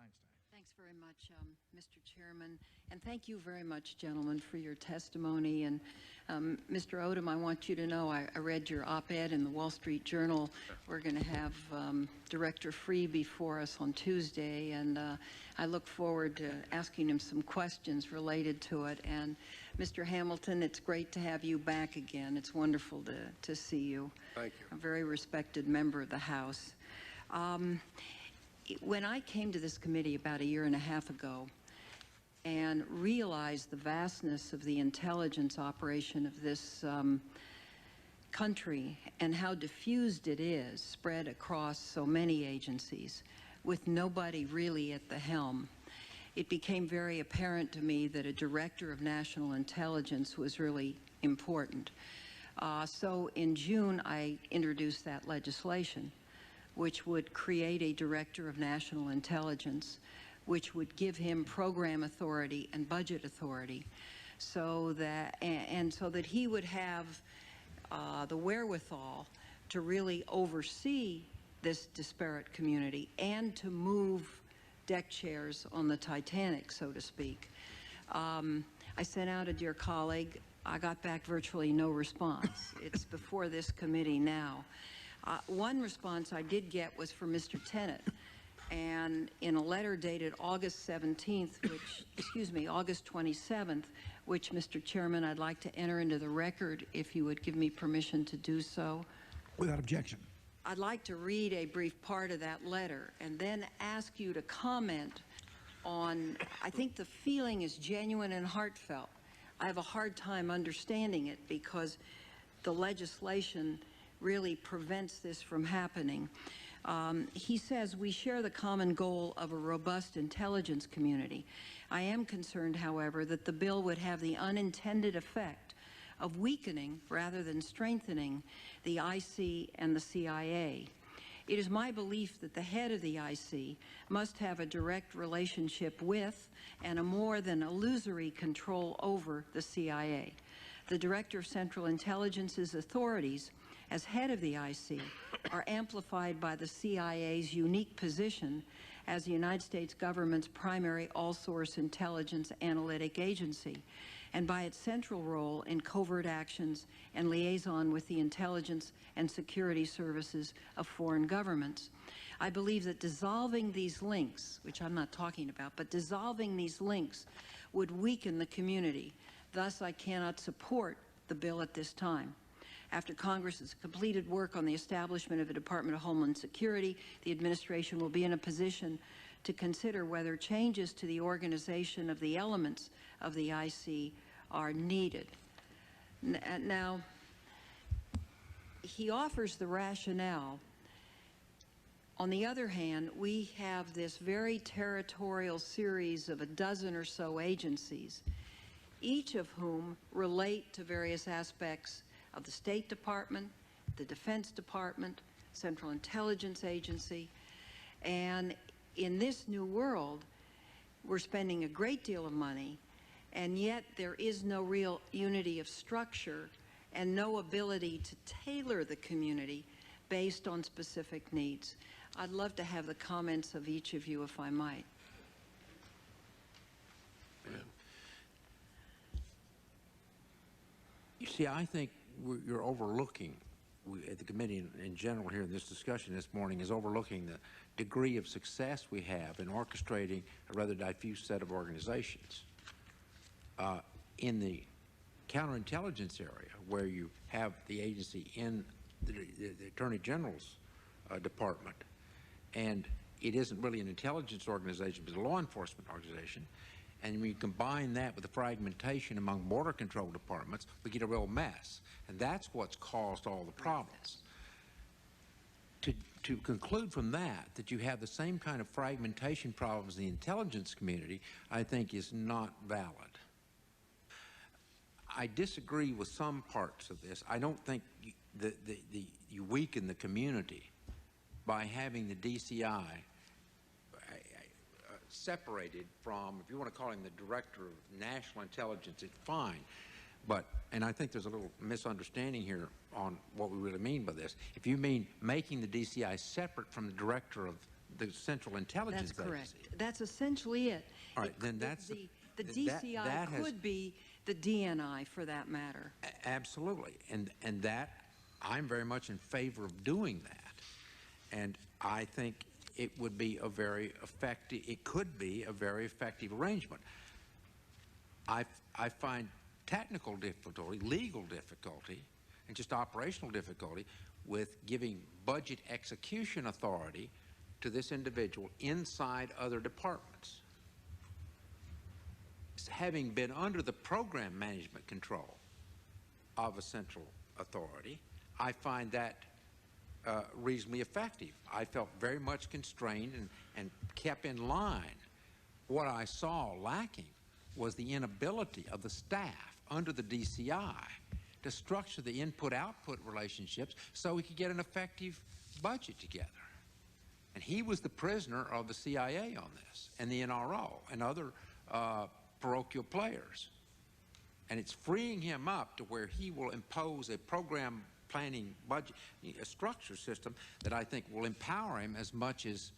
Feinstein. Thanks very much, Mr. Chairman, and thank you very much, gentlemen, for your testimony. And Mr. Odom, I want you to know I read your op-ed in the Wall Street Journal. We're going to have Director Free before us on Tuesday, and I look forward to asking him some questions related to it. And Mr. Hamilton, it's great to have you back again. It's wonderful to see you. Thank you. A very respected member of the House. When I came to this committee about a year and a half ago and realized the vastness of the intelligence operation of this country and how diffused it is, spread across so many agencies, with nobody really at the helm, it became very apparent to me that a director of national intelligence was really important. So in June, I introduced that legislation, which would create a director of national intelligence, which would give him program authority and budget authority, so that he would have the wherewithal to really oversee this disparate community and to move deck chairs on the Titanic, so to speak. I sent out a dear colleague. I got back virtually no response. It's before this committee now. One response I did get was from Mr. Tenet, and in a letter dated August 17th, August 27th, which, Mr. Chairman, I'd like to enter into the record if you would give me permission to do so. Without objection. I'd like to read a brief part of that letter and then ask you to comment on, I think the feeling is genuine and heartfelt. I have a hard time understanding it because the legislation really prevents this from happening. He says, we share the common goal of a robust intelligence community. I am concerned, however, that the bill would have the unintended effect of weakening rather than strengthening the IC and the CIA. It is my belief that the head of the IC must have a direct relationship with and a more than illusory control over the CIA. The Director of Central Intelligence's authorities as head of the IC are amplified by the CIA's unique position as the United States government's primary all-source intelligence analytic agency, and by its central role in covert actions and liaison with the intelligence and security services of foreign governments. I believe that dissolving these links, which I'm not talking about, but dissolving these links would weaken the community. Thus, I cannot support the bill at this time. After Congress has completed work on the establishment of a Department of Homeland Security, the administration will be in a position to consider whether changes to the organization of the elements of the IC are needed. Now, he offers the rationale. On the other hand, we have this very territorial series of a dozen or so agencies, each of whom relate to various aspects of the State Department, the Defense Department, Central Intelligence Agency. And in this new world, we're spending a great deal of money, and yet there is no real unity of structure and no ability to tailor the community based on specific needs. I'd love to have the comments of each of you, if I might. You see, I think you're overlooking, at the committee in general here in this discussion this morning, is overlooking the degree of success we have in orchestrating a rather diffuse set of organizations. In the counterintelligence area, where you have the agency in the Attorney General's department, and it isn't really an intelligence organization, but a law enforcement organization, and when you combine that with the fragmentation among border control departments, we get a real mess. And that's what's caused all the problems. To conclude from that you have the same kind of fragmentation problems in the intelligence community, I think is not valid. I disagree with some parts of this. I don't think you weaken the community by having the DCI separated from, if you want to call him the Director of National Intelligence, it's fine. But, and I think there's a little misunderstanding here on what we really mean by this. If you mean making the DCI separate from the Director of the Central Intelligence That's correct. Agency. That's essentially it. All right, then that's the DCI could be the DNI for that matter. Absolutely, and that I'm very much in favor of doing that, and I think it would be a very effective. It could be a very effective arrangement. I find technical difficulty, legal difficulty, and just operational difficulty with giving budget execution authority to this individual inside other departments. Having been under the program management control of a central authority, I find that reasonably effective. I felt very much constrained and kept in line. What I saw lacking was the inability of the staff under the DCI to structure the input-output relationships so we could get an effective budget together. And he was the prisoner of the CIA on this, and the NRO, and other parochial players. And it's freeing him up to where he will impose a program planning budget, a structure system that I think will empower him as much as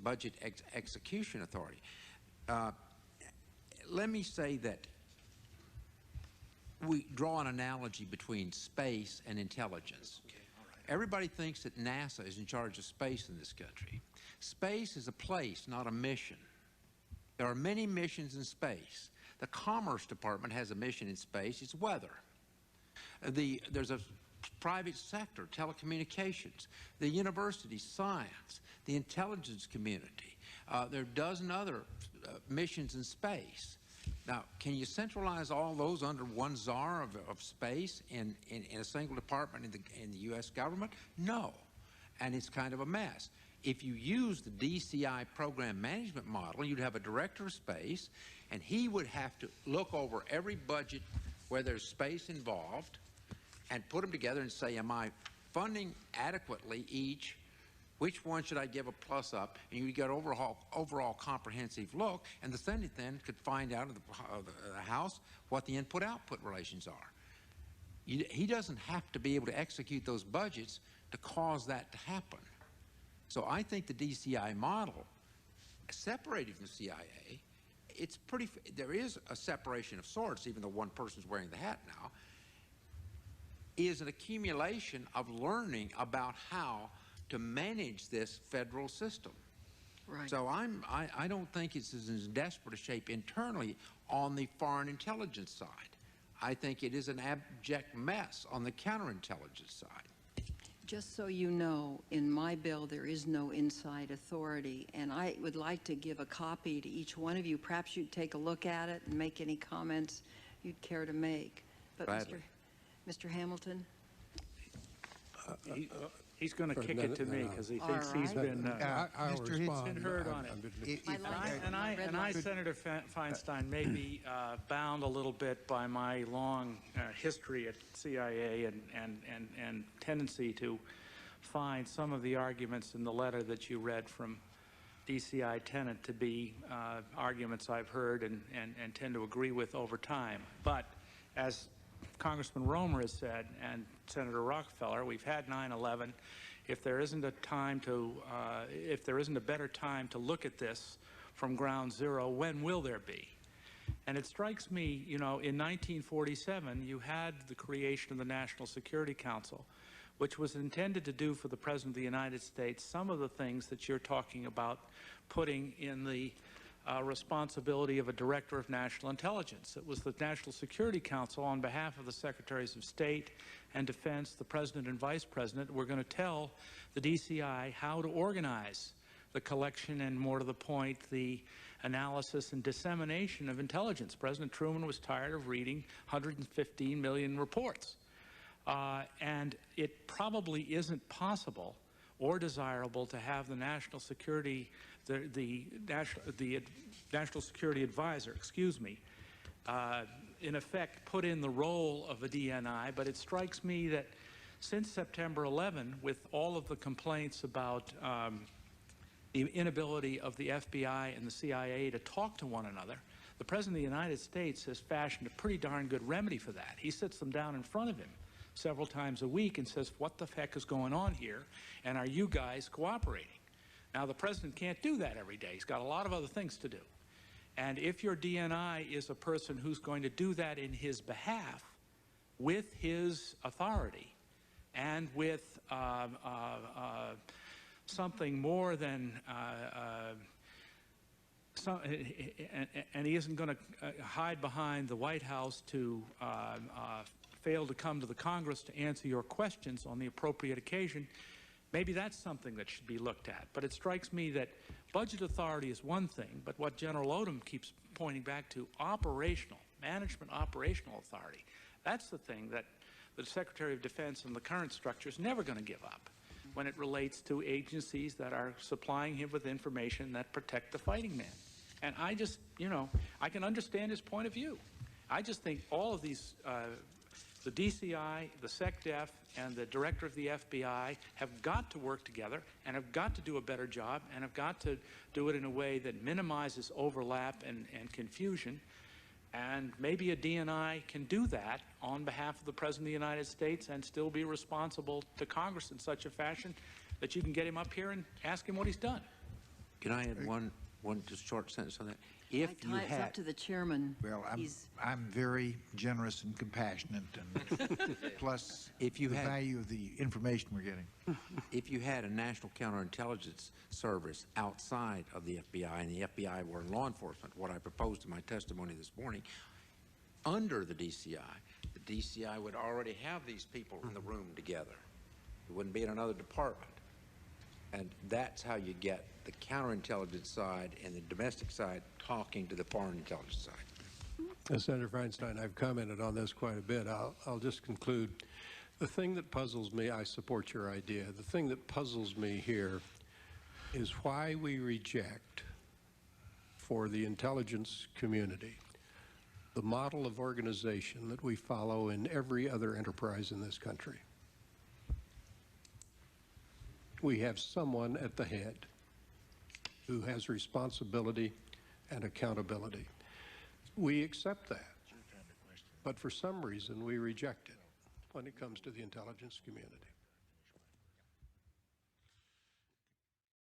budget execution authority. Let me say that we draw an analogy between space and intelligence. Okay, all right. Everybody thinks that NASA is in charge of space in this country. Space is a place, not a mission. There are many missions in space. The Commerce Department has a mission in space. It's weather. There's a private sector, telecommunications, the university, science, the intelligence community. There are a dozen other missions in space. Now, can you centralize all those under one czar of space in a single department in the U.S. government? No, and it's kind of a mess. If you use the DCI program management model, you'd have a director of space, and he would have to look over every budget where there's space involved and put them together and say, am I funding adequately each? Which one should I give a plus up? And you get overall comprehensive look, and the Senate then could find out of the House what the input-output relations are. He doesn't have to be able to execute those budgets to cause that to happen. So I think the DCI model, separated from the CIA, it's pretty. There is a separation of sorts, even though one person's wearing the hat now. Is an accumulation of learning about how to manage this federal system. Right. So I don't think it's as desperate a shape internally on the foreign intelligence side. I think it is an abject mess on the counterintelligence side. Just so you know, in my bill, there is no inside authority, and I would like to give a copy to each one of you. Perhaps you'd take a look at it and make any comments you'd care to make. But Mr. Hamilton? He's going to kick it to me because he thinks he's been Mr. Hitz been heard on it. And I, Senator Feinstein, may be bound a little bit by my long history at CIA and tendency to find some of the arguments in the letter that you read from DCI Tenet to be arguments I've heard and tend to agree with over time. But as Congressman Romer has said, and Senator Rockefeller, we've had 9/11. If there isn't a time to, if there isn't a better time to look at this from ground zero, when will there be? And it strikes me, you know, in 1947, you had the creation of the National Security Council, which was intended to do for the President of the United States some of the things that you're talking about putting in the responsibility of a Director of National Intelligence. It was the National Security Council, on behalf of the Secretaries of State and Defense, the President and Vice President, were going to tell the DCI how to organize the collection and, more to the point, the analysis and dissemination of intelligence. President Truman was tired of reading 115 million reports. And it probably isn't possible or desirable to have the National Security the National Security Advisor, in effect put in the role of a DNI, but it strikes me that since September 11, with all of the complaints about the inability of the FBI and the CIA to talk to one another, the President of the United States has fashioned a pretty darn good remedy for that. He sits them down in front of him several times a week and says, what the heck is going on here, and are you guys cooperating? Now, the president can't do that every day. He's got a lot of other things to do. And if your DNI is a person who's going to do that in his behalf with his authority and with something more than and he isn't going to hide behind the White House to fail to come to the Congress to answer your questions on the appropriate occasion, maybe that's something that should be looked at. But it strikes me that budget authority is one thing, but what General Odom keeps pointing back to, management operational authority, that's the thing that the Secretary of Defense in the current structure is never going to give up when it relates to agencies that are supplying him with information that protect the fighting man. And I just, I can understand his point of view. I just think all of these, the DCI, the SecDef, and the director of the FBI have got to work together and have got to do a better job and have got to do it in a way that minimizes overlap and confusion. And maybe a DNI can do that on behalf of the President of the United States and still be responsible to Congress in such a fashion that you can get him up here and ask him what he's done. Can I add one just short sentence on that? It's up to the chairman. Well, I'm very generous and compassionate, and plus the value of the information we're getting. If you had a national counterintelligence service outside of the FBI and the FBI were in law enforcement, what I proposed in my testimony this morning, under the DCI would already have these people in the room together. It wouldn't be in another department. And that's how you get the counterintelligence side and the domestic side talking to the foreign intelligence side. Senator Feinstein, I've commented on this quite a bit. I'll just conclude. The thing that puzzles me, I support your idea. The thing that puzzles me here is why we reject, for the intelligence community, the model of organization that we follow in every other enterprise in this country. We have someone at the head who has responsibility and accountability. We accept that, but for some reason we reject it when it comes to the intelligence community.